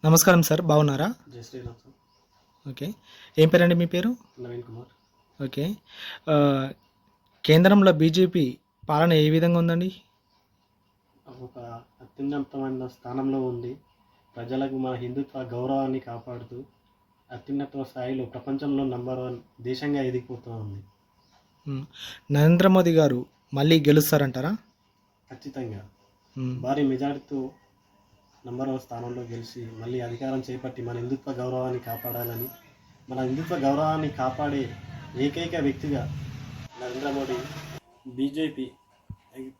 నమస్కారం సార్, బాగున్నారా? జై శ్రీరామ్ సార్. ఓకే. ఏం పేరండి మీ పేరు? నవీన్ కుమార్. ఓకే. కేంద్రంలో బీజేపీ పాలన ఏ విధంగా ఉందండి? ఒక అత్యున్నతమైన స్థానంలో ఉంది. ప్రజలకు మన హిందుత్వ గౌరవాన్ని కాపాడుతూ అత్యున్నత స్థాయిలో ప్రపంచంలో నంబర్ 1 దేశంగా ఎదిగిపోతూ ఉంది. నరేంద్ర మోదీ గారు మళ్ళీ గెలుస్తారంటారా? ఖచ్చితంగా భారీ మెజారిటీతో నంబర్ 1 స్థానంలో గెలిచి మళ్ళీ అధికారం చేపట్టి మన హిందుత్వ గౌరవాన్ని కాపాడాలని, మన హిందుత్వ గౌరవాన్ని కాపాడే ఏకైక వ్యక్తిగా నరేంద్ర మోడీ బీజేపీ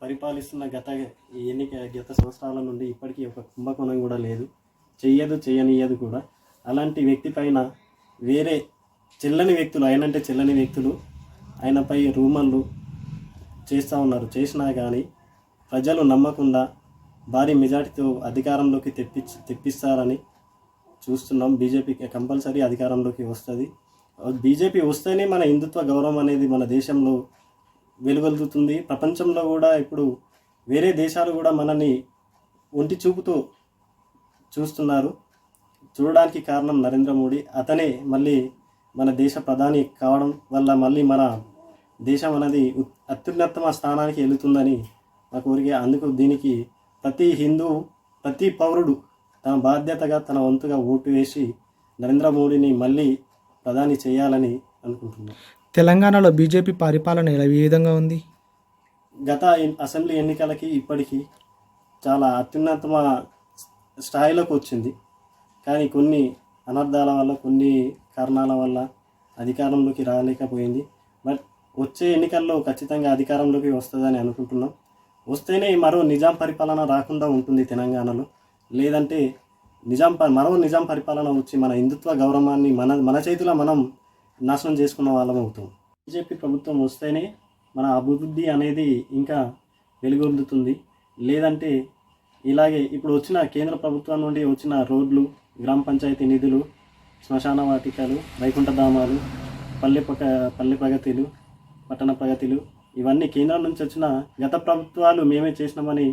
పరిపాలిస్తున్న గత సంవత్సరాల నుండి ఇప్పటికీ ఒక కుంభకోణం కూడా లేదు, చేయనియదు కూడా. అలాంటి వ్యక్తి పైన వేరే చెల్లని వ్యక్తులు ఆయనపై రూమర్లు చేస్తూ ఉన్నారు. చేసినా కానీ ప్రజలు నమ్మకుండా భారీ మెజార్టీతో అధికారంలోకి తెప్పిస్తారని చూస్తున్నాం. బీజేపీ కంపల్సరీ అధికారంలోకి వస్తుంది. బీజేపీ వస్తేనే మన హిందుత్వ గౌరవం అనేది మన దేశంలో వెలుగొలుగుతుంది. ప్రపంచంలో కూడా ఇప్పుడు వేరే దేశాలు కూడా మనల్ని ఒంటి చూపుతూ చూస్తున్నారు. చూడడానికి కారణం నరేంద్ర మోడీ. అతనే మళ్ళీ మన దేశ ప్రధాని కావడం వల్ల మళ్ళీ మన దేశం అనేది అత్యున్నతమ స్థానానికి వెళుతుందని మా కోరిక. అందుకు దీనికి ప్రతి హిందూ, ప్రతి పౌరుడు తన బాధ్యతగా, తన వంతుగా ఓటు వేసి నరేంద్ర మోడీని మళ్ళీ ప్రధాని చేయాలని అనుకుంటున్నాను. తెలంగాణలో బీజేపీ పరిపాలన ఏ విధంగా ఉంది? గత అసెంబ్లీ ఎన్నికలకి ఇప్పటికీ చాలా అత్యున్నతమ స్థాయిలోకి వచ్చింది. కానీ కొన్ని అనర్థాల వల్ల, కొన్ని కారణాల వల్ల అధికారంలోకి రాలేకపోయింది. బట్ వచ్చే ఎన్నికల్లో ఖచ్చితంగా అధికారంలోకి వస్తుందని అనుకుంటున్నాం. వస్తేనే మరో నిజాం పరిపాలన రాకుండా ఉంటుంది తెలంగాణలో. లేదంటే మరో నిజాం పరిపాలన వచ్చి మన హిందుత్వ గౌరవాన్ని మన చేతిలో మనం నాశనం చేసుకున్న వాళ్ళం అవుతాం. బీజేపీ ప్రభుత్వం వస్తేనే మన అభివృద్ధి అనేది ఇంకా వెలుగొందుతుంది. లేదంటే ఇలాగే ఇప్పుడు వచ్చిన కేంద్ర ప్రభుత్వం నుండి వచ్చిన రోడ్లు, గ్రామ పంచాయతీ నిధులు, శ్మశాన వాటికలు, వైకుంఠధామాలు, పల్లె ప్రగతిలు, పట్టణ ప్రగతిలు, ఇవన్నీ కేంద్రం నుంచి వచ్చిన గత ప్రభుత్వాలు మేమే చేసినామని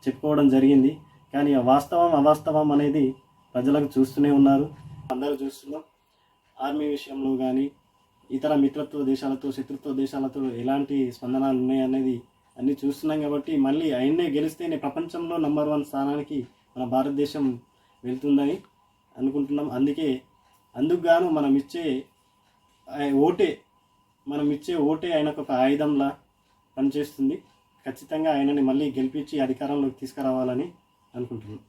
చెప్పుకోవడం జరిగింది. కానీ అవాస్తవం అనేది ప్రజలకు చూస్తూనే ఉన్నారు, అందరూ చూస్తున్నాం. ఆర్మీ విషయంలో కానీ ఇతర మిత్రత్వ దేశాలతో, శత్రుత్వ దేశాలతో ఎలాంటి స్పందనాలు ఉన్నాయనేది అన్నీ చూస్తున్నాం. కాబట్టి మళ్ళీ ఆయన్నే గెలిస్తేనే ప్రపంచంలో నంబర్ 1 స్థానానికి మన భారతదేశం వెళ్తుందని అనుకుంటున్నాం. అందుకు గాను మనం ఇచ్చే ఓటే ఆయనకు ఒక ఆయుధంలా పనిచేస్తుంది. ఖచ్చితంగా ఆయనని మళ్ళీ గెలిపించి అధికారంలోకి తీసుకురావాలని అనుకుంటున్నాం.